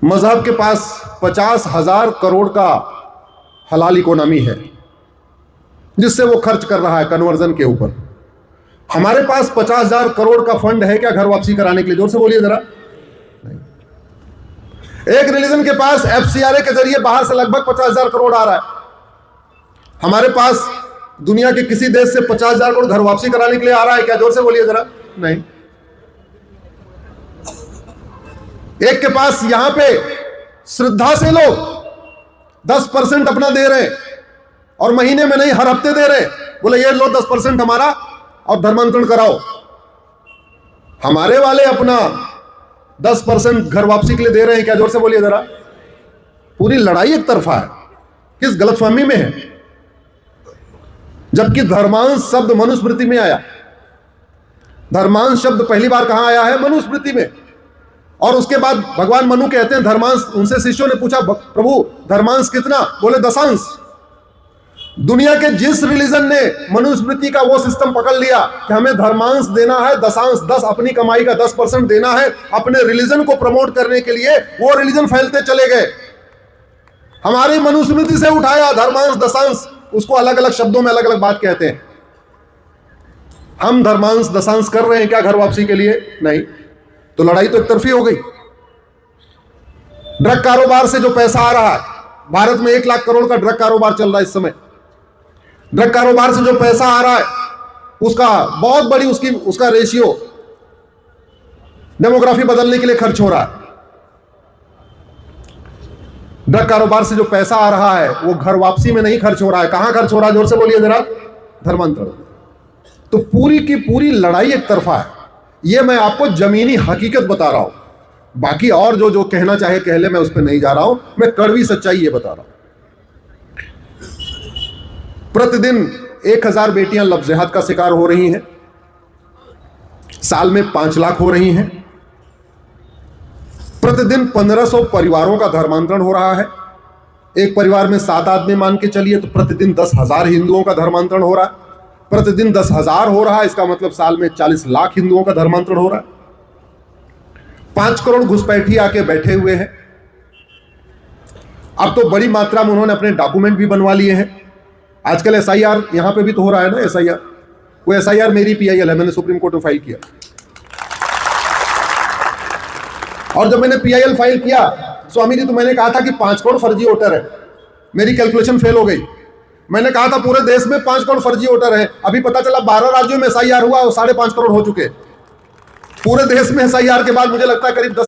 मजहब के पास 50,000 करोड़ का हलाल इकोनॉमी है जिससे वो खर्च कर रहा है कन्वर्जन के ऊपर। हमारे पास 50,000 करोड़ का फंड है क्या घर वापसी कराने के लिए? जोर से बोलिए जरा। एक रिलीजन के पास FCRA के जरिए बाहर से लगभग 50,000 करोड़ आ रहा है। हमारे पास दुनिया के किसी देश से 50,000 करोड़ घर वापसी कराने के लिए आ रहा है क्या? जोर से बोलिए जरा। नहीं। एक के पास यहां पे श्रद्धा से लोग 10% अपना दे रहे और महीने में नहीं हर हफ्ते दे रहे, बोले ये लो 10% हमारा और धर्मांतरण कराओ। हमारे वाले अपना 10% घर वापसी के लिए दे रहे हैं क्या? जोर से बोलिए जरा। पूरी लड़ाई एक तरफा है। किस गलतफहमी में है? जबकि धर्मांश शब्द मनुस्मृति में आया। धर्मांश शब्द पहली बार कहां आया है? मनुस्मृति में। और उसके बाद भगवान मनु कहते हैं धर्मांश। उनसे शिष्यों ने पूछा प्रभु धर्मांश कितना? बोले दशांश। दुनिया के जिस रिलीजन ने मनुस्मृति का वो सिस्टम पकड़ लिया कि हमें धर्मांश देना है, दशांश 10 अपनी कमाई का 10% देना है अपने रिलीजन को प्रमोट करने के लिए, वो रिलीजन फैलते चले गए। हमारी मनुस्मृति से उठाया धर्मांश दशांश, उसको अलग अलग शब्दों में अलग अलग बात कहते हैं। हम धर्मांश दशांश कर रहे हैं क्या घर वापसी के लिए? नहीं। तो लड़ाई तो एक तरफी हो गई। ड्रग कारोबार से जो पैसा आ रहा है, भारत में 1 लाख करोड़ का ड्रग कारोबार चल रहा है इस समय। ड्रग कारोबार से जो पैसा आ रहा है उसका बहुत बड़ी उसका रेशियो डेमोग्राफी बदलने के लिए खर्च हो रहा है। ड्रग कारोबार से जो पैसा आ रहा है वो घर वापसी में नहीं खर्च हो रहा है। कहां खर्च हो रहा है? जोर से बोलिए जरा। धर्मांतरण। तो पूरी की पूरी लड़ाई एक तरफा है। ये मैं आपको जमीनी हकीकत बता रहा हूं। बाकी और जो कहना चाहे कह ले, मैं उस पर नहीं जा रहा हूं। मैं कड़वी सच्चाई ये बता रहा हूं। प्रतिदिन 1,000 बेटियां लफ्ज़ जिहाद का शिकार हो रही हैं। साल में 5 लाख हो रही हैं। प्रतिदिन 1500 परिवारों का धर्मांतरण हो रहा है। एक परिवार में 7 आदमी मान के चलिए तो प्रतिदिन 10,000 हिंदुओं का धर्मांतरण हो रहा है। प्रतिदिन 10,000 हो रहा है, इसका मतलब साल में 40 लाख हिंदुओं का धर्मांतरण हो रहा है। 5 करोड़ घुसपैठी आके बैठे हुए हैं। अब तो बड़ी मात्रा में उन्होंने अपने डॉक्यूमेंट भी बनवा लिए हैं। आजकल SIR यहां पे भी तो हो रहा है ना। SIR, वो SIR मेरी PIL है, मैंने सुप्रीम कोर्ट में फाइल किया। और जब मैंने PIL फाइल किया, स्वामी जी तो मैंने कहा था कि 5 करोड़ फर्जी वोटर है। मेरी कैलकुलेशन फेल हो गई। मैंने कहा था पूरे देश में 5 करोड़ फर्जी वोटर है। अभी पता चला 12 राज्यों में SIR हुआ और 5.5 करोड़ हो चुके। पूरे देश में SIR के बाद मुझे लगता है करीब 10